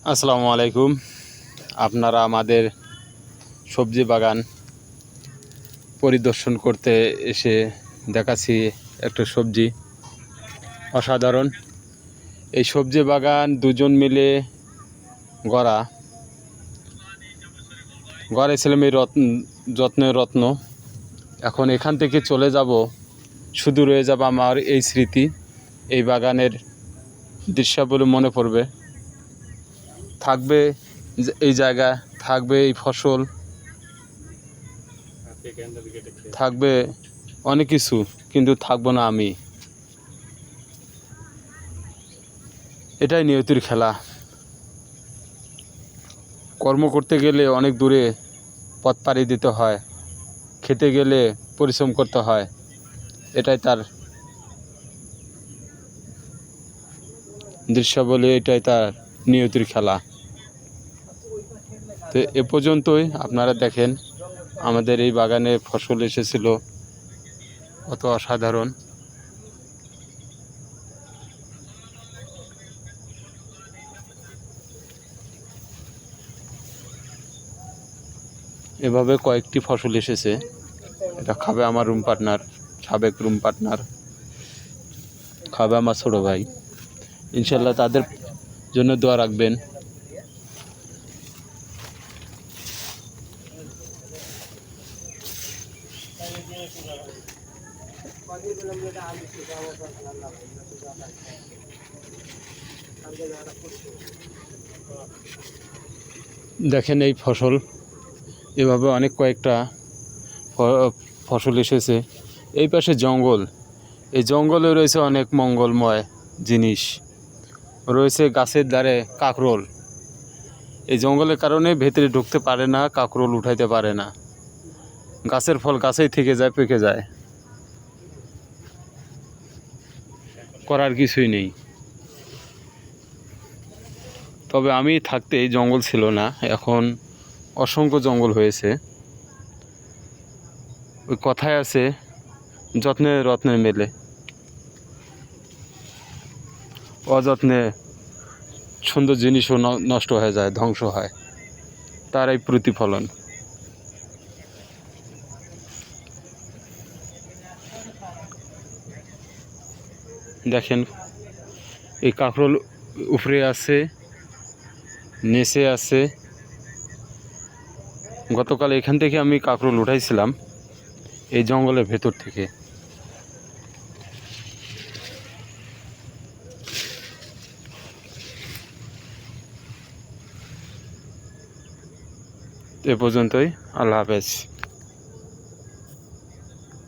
আসসালামু আলাইকুম। আপনারা আমাদের সবজি বাগান পরিদর্শন করতে এসে দেখাচ্ছি একটা সবজি অসাধারণ। এই সবজি বাগান দুজন মিলে গড়েছিলাম এই যত্নের রত্ন। এখন এখান থেকে চলে যাব, শুধু রয়ে যাব আমার এই স্মৃতি। এই বাগানের দৃশ্যাবলী মনে পড়বে, থাকবে এই জায়গা, থাকবে এই ফসল, থাকবে অনেক কিছু, কিন্তু থাকবো না আমি। এটাই নিয়তির খেলা। কর্ম করতে গেলে অনেক দূরে পথ পাড়ি দিতে হয়, খেতে গেলে পরিশ্রম করতে হয়। এটাই তার দৃশ্যাবলী, এটাই তার নিয়তির খেলা। তো এ পর্যন্তই। আপনারা দেখেন আমাদের এই বাগানে ফসল এসেছিল, কত অসাধারণ। এভাবে কয়েকটি ফসল এসেছে। এটা খাবে আমার রুম পার্টনার, সাবেক রুম পার্টনার, খাবে আমার ছোটো ভাই। ইনশাল্লাহ তাদের জন্য দোয়া রাখবেন। দেখেন এই ফসল, এভাবে অনেক কয়েকটা ফসল এসেছে। এই পাশে জঙ্গল, এই জঙ্গলে রয়েছে অনেক মঙ্গলময় জিনিস, রয়েছে গাছের ধারে কাকরোল। এই জঙ্গলের কারণে ভেতরে ঢুকতে পারে না, কাকরোল উঠাইতে পারে না। গাছের ফল গাছেই থেকে যায়, পেকে যায়, করার কিছুই নেই। তবে আমি থাকতে এই জঙ্গল ছিল না, এখন অসংখ্য জঙ্গল হয়েছে। ওই কথায় আছে, যত্নে রত্নে মেলে, অযত্নে সুন্দর জিনিসও নষ্ট হয়ে যায়, ধ্বংস হয়, তার এই প্রতিফলন। দেখেন এই কাঁকরোল উপরে আছে, নিচে আছে। গতকাল এখান থেকে আমি কাঁকরোল উঠাইছিলাম, এই জঙ্গলের ভেতর থেকে। এ পর্যন্তই। আল্লাহ হাফেজ।